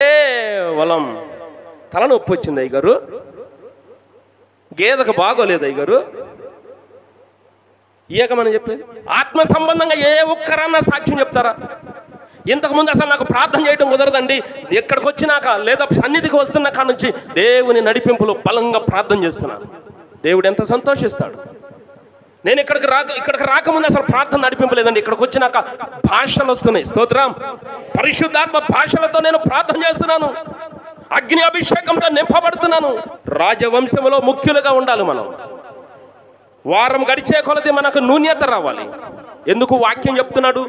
కేవలం తలనొప్పి వచ్చింది అయ్యగారు, గేదకు బాగోలేదు అయ్యగారు, ఏకమని చెప్పేది. ఆత్మ సంబంధంగా ఏ ఒక్కరన్నా సాక్ష్యం చెప్తారా? ఇంతకుముందు అసలు నాకు ప్రార్థన చేయడం కుదరదండి, ఎక్కడికి వచ్చినాక లేదా సన్నిధికి వస్తున్న కాడ నుంచి దేవుని నడిపింపులో బలంగా ప్రార్థన చేస్తున్నాను, దేవుడు ఎంత సంతోషిస్తాడు. నేను ఇక్కడికి రాకముందు అసలు ప్రార్థన నడిపింపలేదండి, ఇక్కడికి వచ్చినాక భాషలు వస్తున్నాయి. స్తోత్రం. పరిశుద్ధాత్మ భాషలతో నేను ప్రార్థన చేస్తున్నాను, అగ్ని అభిషేకంతో నింపబడుతున్నాను. రాజవంశంలో ముఖ్యులుగా ఉండాలి మనం. వారం గడిచే కొలది మనకు నూన్యత రావాలి. ఎందుకు? వాక్యం చెప్తున్నాడు,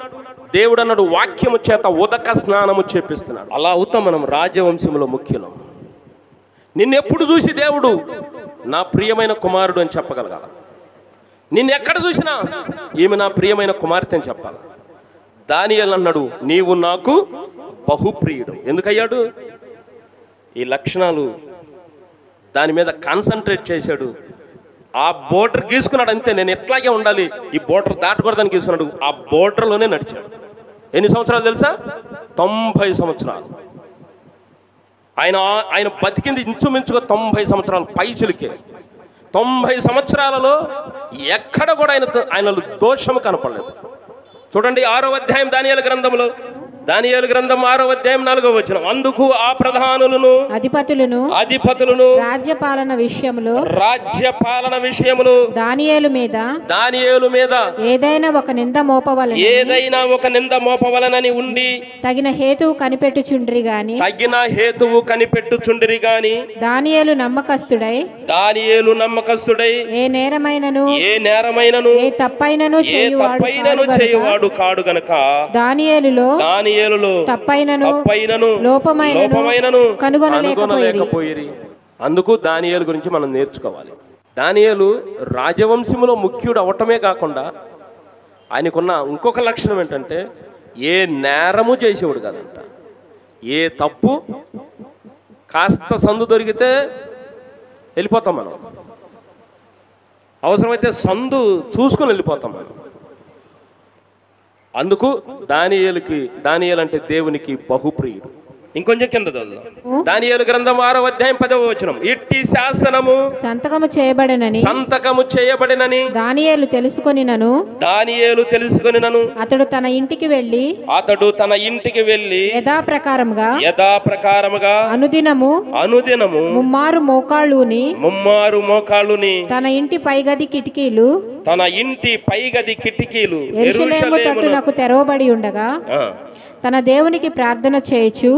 దేవుడు అన్నాడు వాక్యము చేత ఉదక స్నానము చేపిస్తున్నాడు. అలా అవుతాం మనం రాజవంశంలో ముఖ్యులం. నిన్నెప్పుడు చూసి దేవుడు నా ప్రియమైన కుమారుడు అని చెప్పగలగాల. నిన్నెక్కడ చూసినా ఈమె నా ప్రియమైన కుమార్తె అని చెప్పాలి. దానియేలు అన్నాడు నీవు నాకు బహుప్రియుడు. ఎందుకయ్యాడు? ఈ లక్షణాలు దాని మీద కాన్సన్ట్రేట్ చేశాడు. ఆ బోర్డర్ గీసుకున్నాడు అంతే, నేను ఎట్లాగే ఉండాలి, ఈ బోర్డర్ దాటకూడదని గీసుకున్నాడు. ఆ బోర్డర్లోనే నడిచాడు. ఎన్ని సంవత్సరాలు తెలుసా? 90 సంవత్సరాలు. ఆయన బతికింది ఇంచుమించుగా 90 సంవత్సరాలు పైచులకే. 90 సంవత్సరాలలో ఎక్కడ కూడా ఆయనలో దోషము కనపడలేదు. చూడండి 6వ అధ్యాయం దానియేలు గ్రంథంలో, దానియేలు గ్రంథం 6వ అధ్యాయం 4వ వచనం. అందుకు ఆ ప్రధానులను అధిపతులను రాజ్యపాలన విషయములు దానియేలు మీద ఏదైనా ఒక నింద మోపవలనని ఉండి తగిన హేతువు కనిపెట్టుచుండిరి గాని దానియేలు నమ్మకస్తుడై ఏ నేరమైనను ఏ తప్పైనను చేయువాడు కాడు గనక దానియేలులో తప్పైనను లోపమైనను కనుగొనలేకపోయిరి. అందుకు దానియేలు గురించి మనం నేర్చుకోవాలి. దానియేలు రాజవంశంలో ముఖ్యుడు అవటమే కాకుండా ఆయనకున్న ఇంకొక లక్షణం ఏంటంటే ఏ నేరము చేసేవాడు కాదంట. ఏ తప్పు కాస్త సందు దొరికితే వెళ్ళిపోతాం మనం, అవసరమైతే సందు చూసుకొని వెళ్ళిపోతాం మనం. అందుకు దానియేలు అంటే దేవునికి బహుప్రియుడు. ఇంకొంచెం కింద చదువుదాం. దానియేలు గ్రంథం 6వ అధ్యాయం 10వ వచనం. ఇట్టి శాసనము సంతకము చేయబడినని దానియేలు తెలుసుకొనినను అతడు తన ఇంటికి వెళ్ళి యథాప్రకారముగా అనుదినము ముమ్మారు మోకాళ్ళుని తన ఇంటి పైగది కిటికీలు యెరూషలేము తట్టునకు తెరవబడి ఉండగా తన దేవునికి ప్రార్థన చేయొచ్చు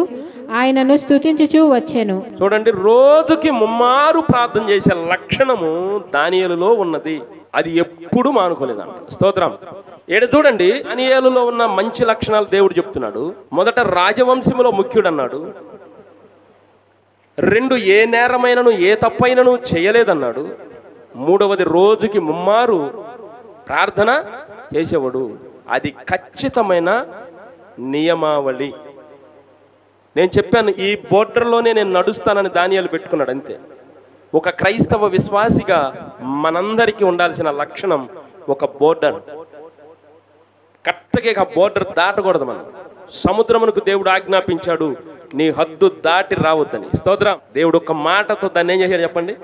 ఆయనను స్తుతించుచూ వచ్చెను. చూడండి, రోజుకి ముమ్మారు ప్రార్థన చేసే లక్షణము దానియేలులో ఉన్నది. అది ఎప్పుడు మానుకోలేదంట. స్తోత్రం. చూడండి, దానియేలులో ఉన్న మంచి లక్షణాలు దేవుడు చెప్తున్నాడు. మొదట రాజవంశంలో ముఖ్యుడు అన్నాడు. 2 ఏ నేరమైనను ఏ తప్పైనను చేయలేదన్నాడు. 3వది రోజుకి ముమ్మారు ప్రార్థన చేసేవాడు. అది ఖచ్చితమైన నియమావళి. నేను చెప్పాను ఈ బోర్డర్లోనే నేను నడుస్తానని దానియేలు పెట్టుకున్నాడు అంతే. ఒక క్రైస్తవ విశ్వాసిగా మనందరికీ ఉండాల్సిన లక్షణం ఒక బోర్డర్. కరెక్ట్గా బోర్డర్ దాటకూడదు మనం. సముద్రమునకు దేవుడు ఆజ్ఞాపించాడు నీ హద్దు దాటి రావద్దని. స్తోత్రం. దేవుడు ఒక మాటతో దాన్ని ఏం చేశాడు చెప్పండి?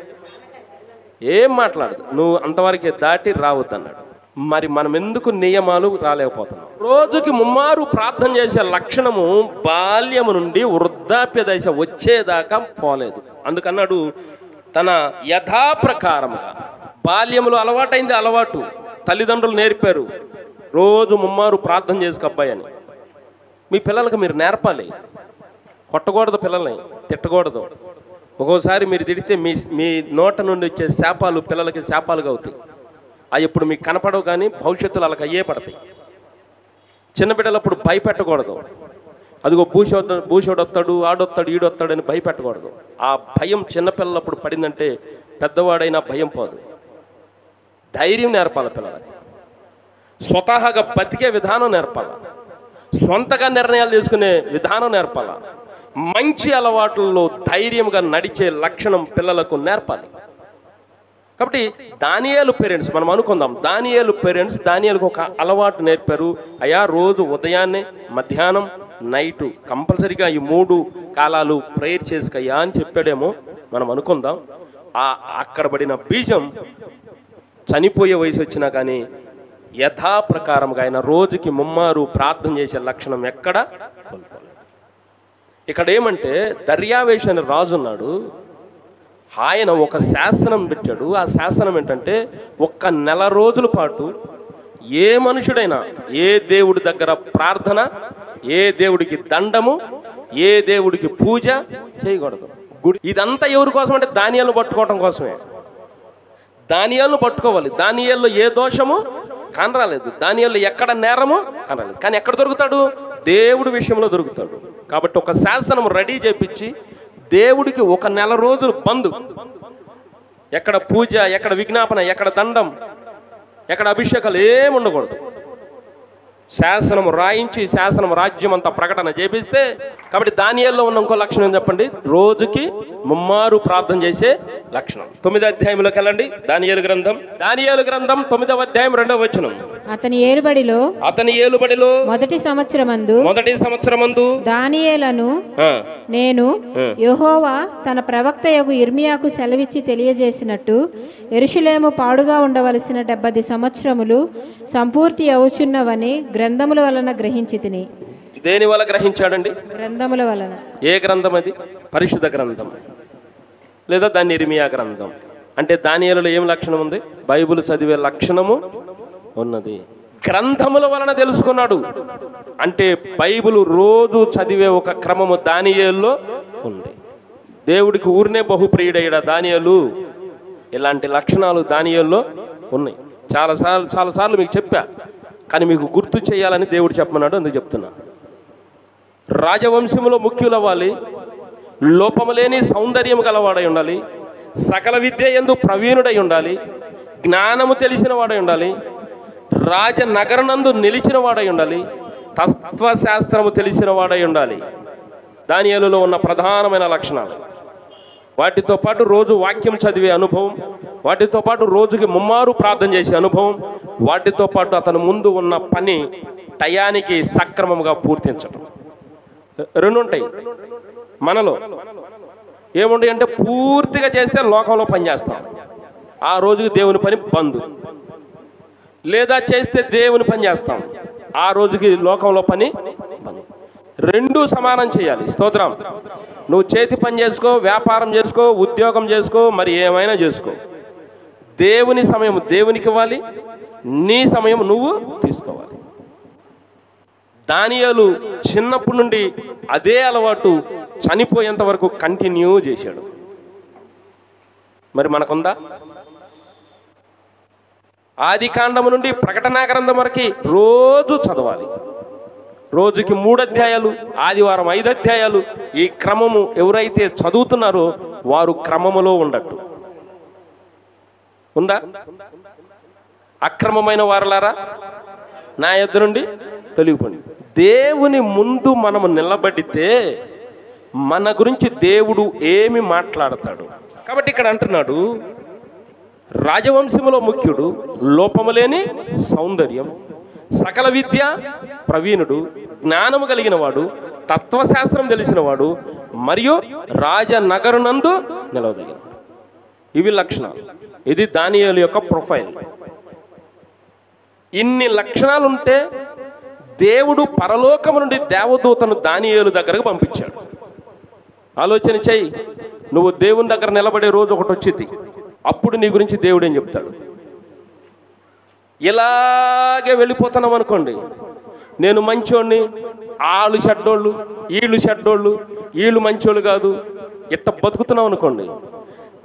ఏం మాట్లాడదు, నువ్వు అంతవరకే దాటి రావద్దన్నాడు. మరి మనం ఎందుకు నియమాలు రాలేకపోతున్నాం? రోజుకి ముమ్మారు ప్రార్థన చేసే లక్షణము బాల్యము నుండి వృద్ధాప్య దశ వచ్చేదాకా పోలేదు. అందుకన్నాడు తన యథాప్రకారముగా. బాల్యములో అలవాటైంది అలవాటు, తల్లిదండ్రులు నేర్పారు రోజు ముమ్మారు ప్రార్థన చేసుకో అబ్బాయి అని. మీ పిల్లలకు మీరు నేర్పాలి. కొట్టకూడదు, పిల్లల్ని తిట్టకూడదు. ఒక్కోసారి మీరు తిడితే మీ నోట నుండి వచ్చే శాపాలు పిల్లలకి శాపాలుగా అవుతాయి. అవి ఇప్పుడు మీకు కనపడవు కానీ భవిష్యత్తులో వాళ్ళకి అయ్యే పడతాయి. చిన్న బిడ్డలప్పుడు భయపెట్టకూడదు. అదిగో భూషోడు వస్తాడు, ఆడొస్తాడు, ఈడొస్తాడు అని భయపెట్టకూడదు. ఆ భయం చిన్నపిల్లలప్పుడు పడిందంటే పెద్దవాడైనా భయం పోదు. ధైర్యం నేర్పాలి పిల్లలకి. స్వతహాగా బతికే విధానం నేర్పాలి. సొంతగా నిర్ణయాలు తీసుకునే విధానం నేర్పాలి. మంచి అలవాట్లలో ధైర్యంగా నడిచే లక్షణం పిల్లలకు నేర్పాలి. కాబట్టి దానియేలు పేరెంట్స్ మనం అనుకుందాం. దానియేలు పేరెంట్స్ దానియేలుకు ఒక అలవాటు నేర్పారు. అయ్యా రోజు ఉదయాన్నే, మధ్యాహ్నం, నైటు కంపల్సరీగా ఈ 3 కాలాలు ప్రేయర్ చేసుకోయ్యా అని చెప్పాడేమో మనం అనుకుందాం. అక్కడ పడిన బీజం చనిపోయే వయసు వచ్చినా కానీ యథాప్రకారంగా ఆయన రోజుకి 3 ప్రార్థన చేసే లక్షణం ఎక్కడ కోల్పోలేదు. ఇక్కడ ఏమంటే దర్యావేషు అనే రాజు ఉన్నాడు. ఆయన ఒక శాసనం పెట్టాడు. ఆ శాసనం ఏంటంటే 1 నెల రోజుల పాటు ఏ మనుషుడైనా ఏ దేవుడి దగ్గర ప్రార్థన, ఏ దేవుడికి దండము, ఏ దేవుడికి పూజ చేయకూడదు. ఇదంతా ఎవరి కోసం అంటే దానియేలును పట్టుకోవటం కోసమే. దానియేలును పట్టుకోవాలి. దానియేలులో ఏ దోషము కనరాలేదు, దానియేలులో ఎక్కడ నేరము కనరాలేదు. కానీ ఎక్కడ దొరుకుతాడు? దేవుడి విషయంలో దొరుకుతాడు. కాబట్టి ఒక శాసనం రెడీ చేపించి దేవుడికి 1 నెల రోజులు బంధు, ఎక్కడ పూజ, ఎక్కడ విజ్ఞాపన, ఎక్కడ దండం, ఎక్కడ అభిషేకాలు ఏమి ఉండకూడదు. శాసనం రాయించి శాసనం రాజ్యం అంతా ప్రకటన చేపిస్తే. కాబట్టి దానియేలులో ఉన్న ఇంకో లక్షణం ఏం చెప్పండి? రోజుకి 3 ప్రార్థన చేసే లక్షణం. 9వ అధ్యాయంలోకి వెళ్ళండి. దానియేలు గ్రంథం 9వ అధ్యాయం 2వ వచనం. అతని ఏలుబడిలో మొదటి సంవత్సరమందు దానియేలను నేను యెహోవా తన ప్రవక్తయగు యిర్మీయాకు సెలవిచ్చి తెలియజేసినట్టు యెరూషలేము పాడుగా ఉండవలసిన 70 సంవత్సరములు సంపూర్తి అవుచున్నవని గ్రంథముల వలన గ్రహించితిని. దేని వల్ల గ్రహించాడండి? గ్రంథముల వలన. ఏ గ్రంథం అది? పరిశుద్ధ గ్రంథం లేదా దాన్ని యిర్మీయా గ్రంథం. అంటే దానియేలులో ఏం లక్షణం ఉంది? బైబిల్ చదివే లక్షణము ఉన్నది. గ్రంథముల వలన తెలుసుకున్నాడు. అంటే బైబిల్ రోజు చదివే ఒక క్రమము దానియేలులో ఉంది. దేవుడికి ఊరినే బహుప్రియుడయ్యాడు దానియేలు. ఇలాంటి లక్షణాలు దానియేలులో ఉన్నాయి. చాలాసార్లు మీకు చెప్పా, కానీ మీకు గుర్తు చేయాలని దేవుడు చెప్పమన్నాడు, అందుకు చెప్తున్నా. రాజవంశములో ముఖ్యులవ్వాలి, లోపము లేని సౌందర్యం గలవాడై ఉండాలి, సకల విద్య యందు ప్రవీణుడై ఉండాలి, జ్ఞానము తెలిసిన వాడై ఉండాలి, రాజనగరనందు నిలిచిన వాడై ఉండాలి, తత్వశాస్త్రము తెలిసిన వాడై ఉండాలి. దానియేలులో ఉన్న ప్రధానమైన లక్షణాలు. వాటితో పాటు రోజు వాక్యం చదివే అనుభవం, వాటితో పాటు రోజుకి 3 ప్రార్థన చేసే అనుభవం, వాటితో పాటు అతను ముందు ఉన్న పని టయానికి సక్రమంగా పూర్తించడం. 2 ఉంటాయి మనలో. ఏముంటాయి అంటే పూర్తిగా చేస్తే లోకంలో పని చేస్తాం, ఆ రోజుకి దేవుని పని బంద్. లేదా చేస్తే దేవుని పని చేస్తాం, ఆ రోజుకి లోకంలో పని బంద్. 2 సమానం చేయాలి. స్తోత్రం. నువ్వు చేతి పని చేసుకో, వ్యాపారం చేసుకో, ఉద్యోగం చేసుకో, మరి ఏమైనా చేసుకో. దేవుని సమయం దేవునికి ఇవ్వాలి, నీ సమయం నువ్వు తీసుకోవాలి. దానియేలు చిన్నప్పటి నుండి అదే అలవాటు చనిపోయేంత వరకు కంటిన్యూ చేశాడు. మరి మనకుందా? ఆది కాండము నుండి ప్రకటనా గ్రంథం వరకు రోజు చదవాలి. రోజుకి 3 అధ్యాయాలు, ఆదివారం 5 అధ్యాయాలు. ఈ క్రమము ఎవరైతే చదువుతున్నారో వారు క్రమములో ఉండట్టు. ఉందా? అక్రమమైన వారలారా నా యొద్ద నుండి తొలగిపోండి. దేవుని ముందు మనము నిలబడితే మన గురించి దేవుడు ఏమి మాట్లాడతాడు? కాబట్టి ఇక్కడ అంటున్నాడు, రాజవంశములో ముఖ్యుడు, లోపము లేని సౌందర్యం, సకల విద్య ప్రవీణుడు, జ్ఞానము కలిగిన వాడు, తత్వశాస్త్రం తెలిసినవాడు, మరియు రాజనగరునందు నిలవదగిన. ఇవి లక్షణాలు. ఇది దానియేలు యొక్క ప్రొఫైల్. ఇన్ని లక్షణాలుంటే దేవుడు పరలోకము నుండి దేవదూతను దానియేలు దగ్గరకు పంపించాడు. ఆలోచన చెయ్యి. నువ్వు దేవుని దగ్గర నిలబడే రోజు ఒకటి వచ్చింది. అప్పుడు నీ గురించి దేవుడు ఏం చెప్తాడు? ఇలాగే వెళ్ళిపోతున్నాం అనుకోండి, నేను మంచోడిని, వాళ్ళు చెడ్డోళ్ళు, వీళ్ళు చెడ్డోళ్ళు, వీళ్ళు మంచోళ్ళు కాదు, ఇట్ట బతుకుతున్నాం అనుకోండి,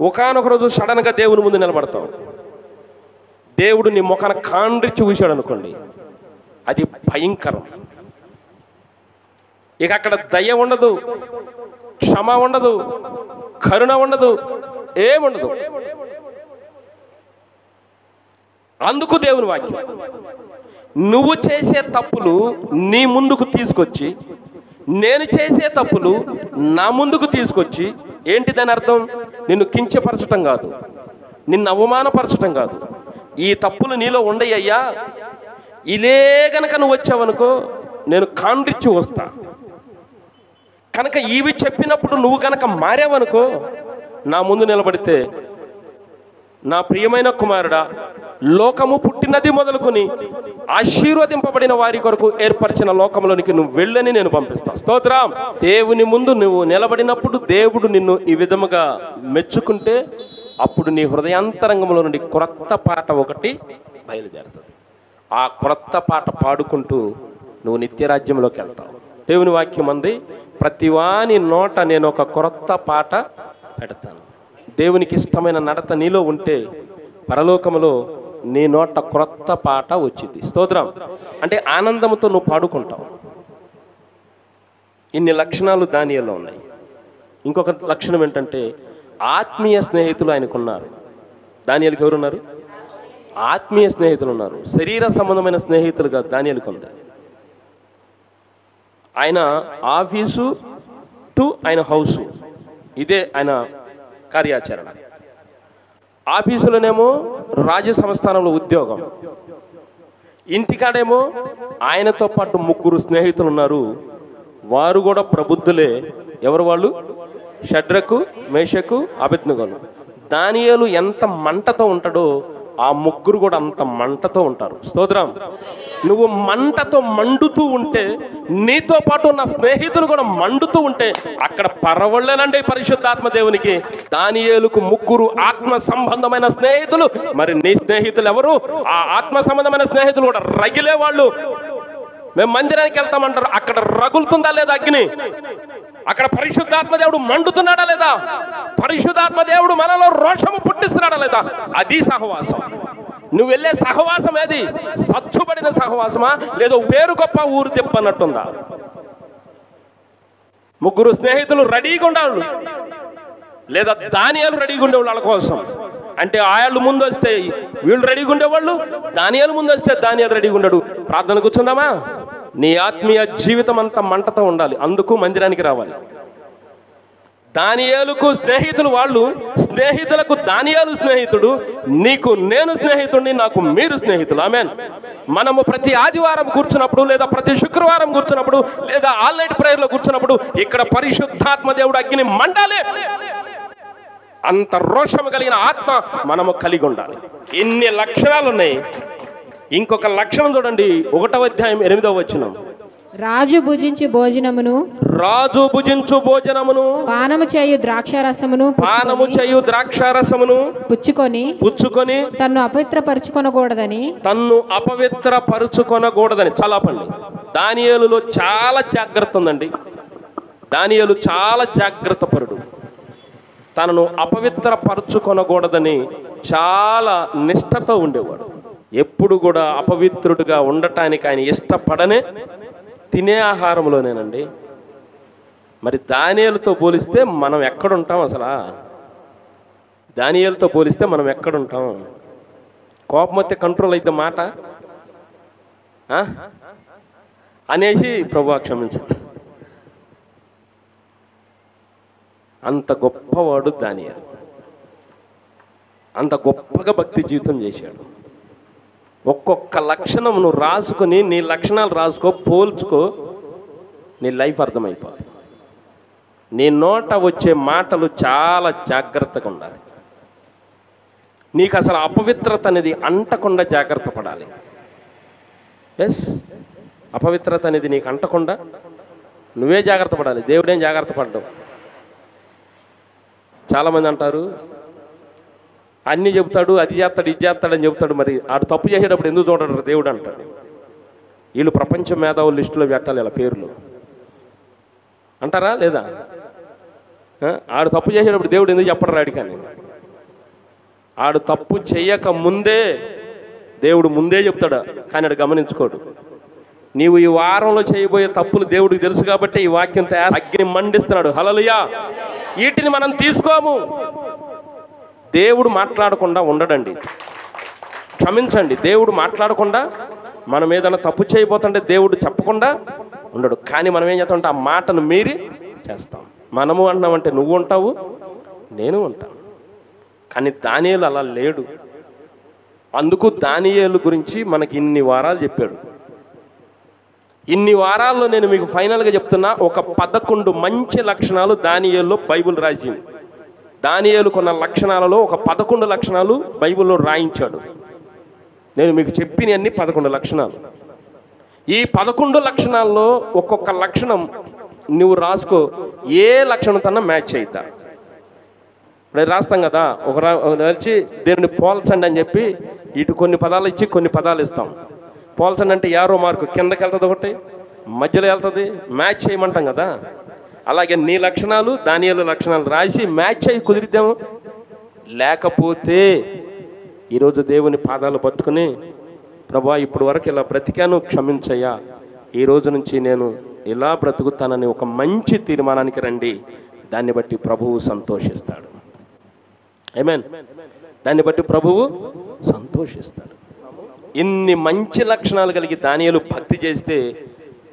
ఒకానొక రోజు సడన్గా దేవుని ముందు నిలబడతాం. దేవుడు నీ ముఖాన కాండ్రించి చూశాడు అనుకోండి, అది భయంకరం. ఇక అక్కడ దయ ఉండదు, క్షమ ఉండదు, కరుణ ఉండదు, ఏముండదు. అందుకు దేవుని వాక్యం నువ్వు చేసే తప్పులు నీ ముందుకు తీసుకొచ్చి, నేను చేసే తప్పులు నా ముందుకు తీసుకొచ్చి, ఏంటి దాని అర్థం? నిన్ను కించపరచటం కాదు, నిన్ను అవమానపరచటం కాదు. ఈ తప్పులు నీలో ఉండయ్యా, ఇదే గనక నువ్వు వచ్చావనుకో నేను కాండ్రిచ్చి వస్తా, కనుక ఇవి చెప్పినప్పుడు నువ్వు కనుక మారావనుకో, నా ముందు నిలబడితే, నా ప్రియమైన కుమారుడా, లోకము పుట్టినది మొదలుకొని ఆశీర్వదింపబడిన వారి కొరకు ఏర్పరిచిన లోకంలోనికి నువ్వు వెళ్ళని నేను పంపిస్తాను. స్తోత్రం. దేవుని ముందు నువ్వు నిలబడినప్పుడు దేవుడు నిన్ను ఈ విధముగా మెచ్చుకుంటే అప్పుడు నీ హృదయాంతరంగంలో నుండి క్రొత్త పాట ఒకటి బయలుదేరుతుంది. ఆ క్రొత్త పాట పాడుకుంటూ నువ్వు నిత్యరాజ్యంలోకి వెళ్తావు. దేవుని వాక్యం అంది, ప్రతివాని నోట నేను ఒక క్రొత్త పాట పెడతాను. దేవునికి ఇష్టమైన నడత నీలో ఉంటే పరలోకములో నీ నోట క్రొత్త పాట వచ్చింది. స్తోత్రం. అంటే ఆనందంతో నువ్వు పాడుకుంటావు. ఇన్ని లక్షణాలు దానియేలులో ఉన్నాయి. ఇంకొక లక్షణం ఏంటంటే ఆత్మీయ స్నేహితులు ఆయనకున్నారు. దానియేలుకి ఎవరున్నారు? ఆత్మీయ స్నేహితులు ఉన్నారు. శరీర సంబంధమైన స్నేహితులు కాదు దానియేలుకు ఉంది. ఆయన ఆఫీసు టు ఆయన హౌసు, ఇదే ఆయన కార్యాచరణ. ఆఫీసులోనేమో రాజ్య సంస్థానంలో ఉద్యోగం, ఇంటికాడేమో ఆయనతో పాటు 3 స్నేహితులు ఉన్నారు. వారు కూడా ప్రబుద్ధులే. ఎవరు వాళ్ళు? షడ్రకు, మేషకు, అబేద్నెగోలు. దానియేలు ఎంత మంటతో ఉంటాడో ఆ 3 కూడా అంత మంటతో ఉంటారు. స్తోత్రం. నువ్వు మంటతో మండుతూ ఉంటే, నీతో పాటు నా స్నేహితులు కూడా మండుతూ ఉంటే అక్కడ పరవళ్ళేనండి పరిశుద్ధాత్మ దేవునికి. దానియేలుకు 3 ఆత్మ సంబంధమైన స్నేహితులు. మరి నీ స్నేహితులు ఎవరు? ఆ ఆత్మ సంబంధమైన స్నేహితులు కూడా రగిలే వాళ్ళు. మేము మందిరానికి వెళ్తామంటారు, అక్కడ రగులుతుందా లేదా అగ్ని? అక్కడ పరిశుద్ధాత్మ దేవుడు మండుతున్నాడా లేదా? పరిశుద్ధాత్మ దేవుడు మనలో రోషము పుట్టిస్తున్నాడా లేదా? అది సహవాసం. నువ్వు వెళ్ళే సహవాసం ఏది? సచ్చుబడిన సహవాసమా, లేదా వేరు గొప్ప ఊరు తిప్పన్నట్టుందా? 3 స్నేహితులు రెడీగా ఉండాలి, లేదా దానియేలు రెడీగా ఉండేవాళ్ళు వాళ్ళ కోసం. అంటే వాళ్ళు ముందు వస్తే వీళ్ళు రెడీగా ఉండేవాళ్ళు, దానియేలు ముందు వస్తే దానియేలు రెడీగా ఉండడు. ప్రార్థన కూర్చుందామా? నీ ఆత్మీయ జీవితం అంతా మంటతో ఉండాలి. అందుకు మందిరానికి రావాలి. దానియేలుకు స్నేహితులు వాళ్ళు, స్నేహితులకు దానియేలు స్నేహితుడు, నీకు నేను స్నేహితుడిని, నాకు మీరు స్నేహితులు. ఆమేన్. మనము ప్రతి ఆదివారం కూర్చున్నప్పుడు, లేదా ప్రతి శుక్రవారం కూర్చున్నప్పుడు, లేదా ఆల్ నైట్ ప్రేయర్లో కూర్చున్నప్పుడు ఇక్కడ పరిశుద్ధాత్మ దేవుడు అగ్ని మండాలి. అంత రోషము కలిగిన ఆత్మ మనము కలిగి ఉండాలి. ఇన్ని లక్షణాలు ఉన్నాయి. ఇంకొక లక్షణం చూడండి, 1వ అధ్యాయం 8వ వచనం. రాజు భుజించు భోజనమును, రాజు భుజించు భోజనమును, పానము చేయు ద్రాక్షారసమును, పానము చేయు ద్రాక్షారసమును పుచ్చుకొని తన్ను అపవిత్రపరచుకొనకూడదని, చాలా పండి. దానియేలులో చాలా జాగ్రత్త ఉందండి. దానియేలు చాలా జాగ్రత్త పరుడు. తనను అపవిత్రపరచుకొనకూడదని చాలా నిష్ఠతో ఉండేవాడు. ఎప్పుడు కూడా అపవిత్రుడిగా ఉండటానికి ఆయన ఇష్టపడనే తినే ఆహారంలోనేనండి. మరి దానియేలుతో పోలిస్తే మనం ఎక్కడుంటాం? అసలు దానియేలుతో పోలిస్తే మనం ఎక్కడుంటాం? కోపం వస్తే కంట్రోల్ అయితే మాట అనేసి ప్రభువా క్షమించండి. అంత గొప్పవాడు దానియేలు. అంత గొప్పగా భక్తి జీవితం చేశాడు. ఒక్కొక్క లక్షణం నువ్వు రాసుకొని, నీ లక్షణాలు రాసుకో, పోల్చుకో, నీ లైఫ్ అర్థమైపోతుంది. నీ నోట వచ్చే మాటలు చాలా జాగ్రత్తగా ఉండాలి. నీకు అసలు అపవిత్రత అనేది అంటకుండా జాగ్రత్త పడాలి. ఎస్, అపవిత్రత అనేది నీకు అంటకుండా నువ్వే జాగ్రత్త పడాలి. దేవుడేం జాగ్రత్త పడ్డావు. చాలామంది అంటారు అన్నీ చెబుతాడు, అది చేస్తాడు, ఇది చేస్తాడని చెబుతాడు. మరి ఆడు తప్పు చేసేటప్పుడు ఎందుకు చూడడు దేవుడు అంటాడు. వీళ్ళు ప్రపంచ మేధావుల లిస్టులో పెట్టాలి ఇలా పేర్లు అంటారా లేదా? ఆడు తప్పు చేసేటప్పుడు దేవుడు ఎందుకు చెప్పడు రాడు? కానీ ఆడు తప్పు చెయ్యక ముందే దేవుడు ముందే చెప్తాడు, కానీ ఆడు గమనించుకోడు. నీవు ఈ వారంలో చేయబోయే తప్పులు దేవుడికి తెలుసు కాబట్టి ఈ వాక్యం అగ్ని మండిస్తున్నాడు. హల్లెలూయా. వీటిని మనం తీసుకోము. దేవుడు మాట్లాడకుండా ఉండడండి. క్షమించండి, దేవుడు మాట్లాడకుండా మనం ఏదైనా తప్పు చేయబోతుంటే దేవుడు చెప్పకుండా ఉండడు. కానీ మనం ఏం చేస్తామంటే ఆ మాటను మీరి చేస్తాం. మనము అంటున్నామంటే నువ్వు ఉంటావు, నేను ఉంటాను. కానీ దానియేలు అలా లేడు. అందుకు దానియేలు గురించి మనకి ఇన్ని వారాలు చెప్పాడు. ఇన్ని వారాల్లో నేను మీకు ఫైనల్గా చెప్తున్నా, ఒక 11 మంచి లక్షణాలు దానియేలులో బైబిల్ రాసింది. దానియేలు కొన్న లక్షణాలలో ఒక 11 లక్షణాలు బైబిల్లో రాయించాడు. నేను మీకు చెప్పినవన్నీ 11 లక్షణాలు. ఈ 11 లక్షణాల్లో ఒక్కొక్క లక్షణం నువ్వు రాసుకో, ఏ లక్షణం కన్నా మ్యాచ్ అవుతా. ఇప్పుడు రాస్తాం కదా, వచ్చి దేవుని పోల్చండి అని చెప్పి ఇటు కొన్ని పదాలు ఇచ్చి కొన్ని పదాలు ఇస్తాం. పోల్చండి అంటే యారో మార్కు కిందకి వెళ్తుంది, ఒకటి మధ్యలో వెళ్తుంది, మ్యాచ్ చేయమంటాం కదా. అలాగే నీ లక్షణాలు దానియేలు లక్షణాలు రాసి మ్యాచ్ అయ్యి కుదిరిద్దాము. లేకపోతే ఈరోజు దేవుని పాదాలు పట్టుకుని, ప్రభా ఇప్పుడు వరకు ఇలా బ్రతికాను, క్షమించయ్యా, ఈ రోజు నుంచి నేను ఇలా బ్రతుకుతానని ఒక మంచి తీర్మానానికి రండి. దాన్ని బట్టి ప్రభువు సంతోషిస్తాడు. ఆమేన్. దాన్ని బట్టి ప్రభువు సంతోషిస్తాడు. ఇన్ని మంచి లక్షణాలు కలిగి దానియేలు భక్తి చేస్తే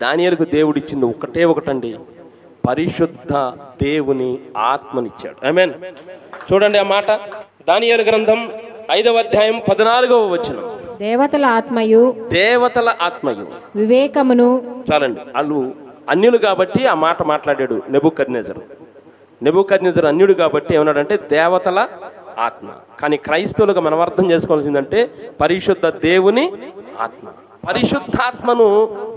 దానియేలుకు దేవుడు ఇచ్చింది ఒకటండి, పరిశుద్ధ దేవుని ఆత్మనిచ్చాడు. ఆమేన్. చూడండి ఆ మాట, దానియేలు గ్రంథం 5వ అధ్యాయం 14వ వచనం. దేవతల ఆత్మయు వివేకమును. చాలండి, వాళ్ళు అన్యులు కాబట్టి ఆ మాట మాట్లాడాడు నెబుకద్నెజరు. అన్యుడు కాబట్టి ఏమన్నాడంటే దేవతల ఆత్మ. కానీ క్రైస్తవులుగా మనం అర్థం చేసుకోవాల్సిందంటే పరిశుద్ధ దేవుని ఆత్మ. పరిశుద్ధాత్మను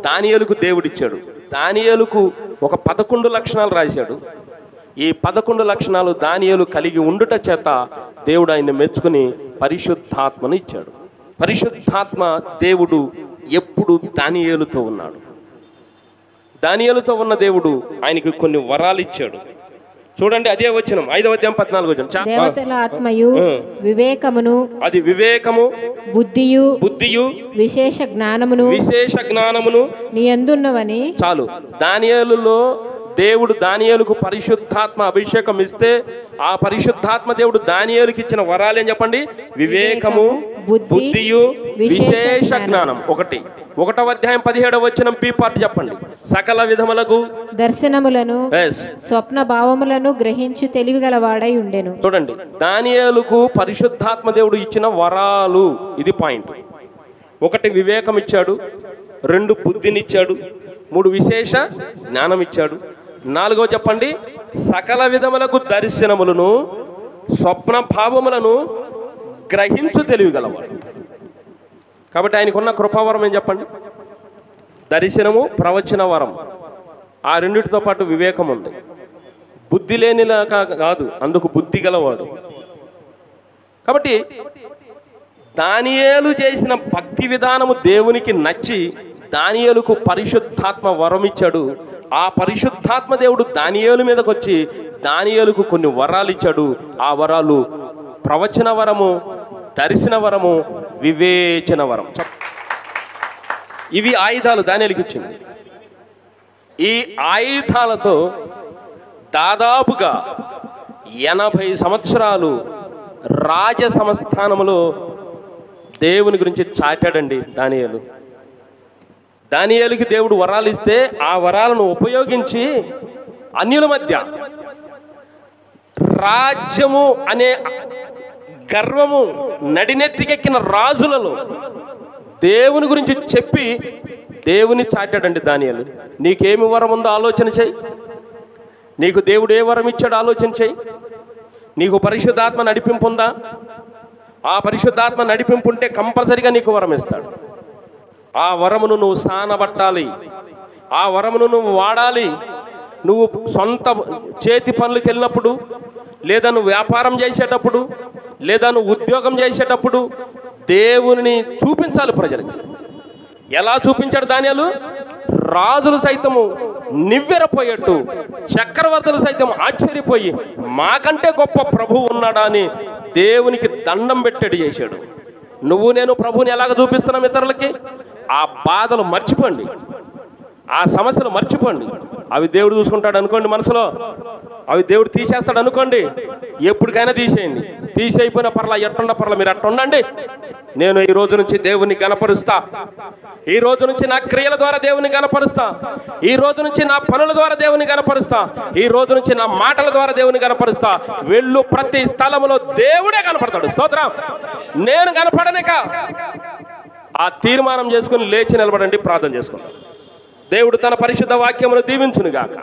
దానియేలుకు దేవుడిచ్చాడు. దానియేలుకు ఒక 11 లక్షణాలు రాశాడు. ఈ 11 లక్షణాలు దానియేలు కలిగి ఉండుట చేత దేవుడు ఆయన్ని మెచ్చుకుని పరిశుద్ధాత్మను ఇచ్చాడు. పరిశుద్ధాత్మ దేవుడు ఎప్పుడు దానియేలుతో ఉన్నాడు. దానియేలుతో ఉన్న దేవుడు ఆయనకి కొన్ని వరాలు ఇచ్చాడు. చూడండి అదే వచనం, 5వ అధ్యాయం 14వ వచనం. దేవతల ఆత్మయు వివేకమును. అది వివేకము, బుద్ధియు విశేష జ్ఞానమును నీ యందున్నవని. చాలు. దానియేలులో దేవుడు దానియేలుకు పరిశుద్ధాత్మ అభిషేకం ఇస్తే ఆ పరిశుద్ధాత్మ దేవుడు దానియేలుకి ఇచ్చిన వరాలు ఏం చెప్పండి? వివేకము, బుద్ధియు విశేష జ్ఞానం. 1వ అధ్యాయం 17వ వచనం బి పార్ట్ చెప్పండి. సకల విధములకు దర్శనములను స్వప్న భావములను గ్రహించి తెలివిగలవాడై ఉండెను. చూడండి, దానియేలుకు పరిశుద్ధాత్మ దేవుడు ఇచ్చిన వరాలు, ఇది పాయింట్. 1 వివేకం ఇచ్చాడు, 2 బుద్ధినిచ్చాడు, 3 విశేష జ్ఞానం ఇచ్చాడు, 4వ చెప్పండి సకల విధములకు దర్శనములను స్వప్న భావములను గ్రహించు తెలివిగలవాడు. కాబట్టి ఆయనకున్న కృపావరం ఏం చెప్పండి? దర్శనము, ప్రవచన వరం. ఆ రెండిటితో పాటు వివేకం ఉంది. బుద్ధి లేనిలాగా కాదు, అందుకు బుద్ధి గలవాడు. కాబట్టి దానియేలు చేసిన భక్తి విధానము దేవునికి నచ్చి దానియేలుకు పరిశుద్ధాత్మ వరం ఇచ్చాడు. ఆ పరిశుద్ధాత్మ దేవుడు దానియేలు మీదకి వచ్చి దానియేలుకు కొన్ని వరాలు ఇచ్చాడు. ఆ వరాలు ప్రవచన వరము, దర్శన వరము, వివేచన వరం. ఇవి ఆయుధాలు దానియేలుకి ఇచ్చింది. ఈ ఆయుధాలతో దాదాపుగా 80 సంవత్సరాలు రాజ సంస్థానములో దేవుని గురించి చాటాడండి దానియేలు. దానియేలుకి దేవుడు వరాలు ఇస్తే ఆ వరాలను ఉపయోగించి అన్యుల మధ్య రాజ్యము అనే గర్వము నడినెత్తికెక్కిన రాజులలో దేవుని గురించి చెప్పి దేవుని చాటాడండి దానియేలు. నీకేమి వరం ఉందో ఆలోచన చేయి. నీకు దేవుడు ఏ వరం ఇచ్చాడో ఆలోచన చేయి. నీకు పరిశుద్ధాత్మ నడిపింపు ఉందా? ఆ పరిశుద్ధాత్మ నడిపింపు ఉంటే కంపల్సరిగా నీకు వరం ఇస్తాడు. ఆ వరమును నువ్వు సానబట్టాలి, ఆ వరమును నువ్వు వాడాలి. నువ్వు సొంత చేతి పనులకు వెళ్ళినప్పుడు, లేదా నువ్వు వ్యాపారం చేసేటప్పుడు, లేదా నువ్వు ఉద్యోగం చేసేటప్పుడు దేవుని చూపించాలి ప్రజలకి. ఎలా చూపించాడు దానియేలు? రాజులు సైతము నివ్వెరపోయేట్టు, చక్రవర్తులు సైతం ఆశ్చర్యపోయి మాకంటే గొప్ప ప్రభువు ఉన్నాడా అని దేవునికి దండం పెట్టేడు చేశాడు. నువ్వు నేను ప్రభువుని ఎలాగ చూపిస్తున్నాం ఇతరులకి? ఆ బాధలు మర్చిపోండి, ఆ సమస్యలు మర్చిపోండి. అవి దేవుడు చూసుకుంటాడు అనుకోండి, మనసులో అవి దేవుడు తీసేస్తాడు అనుకోండి. ఎప్పటికైనా తీసేయండి. తీసేయిపోయిన పర్లా, ఎట్టుండ పర్లా, మీరు అట్టుండండి. నేను ఈ రోజు నుంచి దేవుని గణపరుస్తా. ఈ రోజు నుంచి నా క్రియల ద్వారా దేవుని గణపరుస్తా. ఈ రోజు నుంచి నా పనుల ద్వారా దేవుని గణపరుస్తా. ఈ రోజు నుంచి నా మాటల ద్వారా దేవుని గణపరుస్తా. వెళ్ళు ప్రతి స్థలంలో దేవుడే కనపడతాడు. స్తోత్రం. నేను కనపడనిక ఆ తీర్మానం చేసుకుని లేచి నిలబడండి, ప్రార్థన చేసుకుంటాం. దేవుడు తన పరిశుద్ధ వాక్యమును దీవించునుగాక.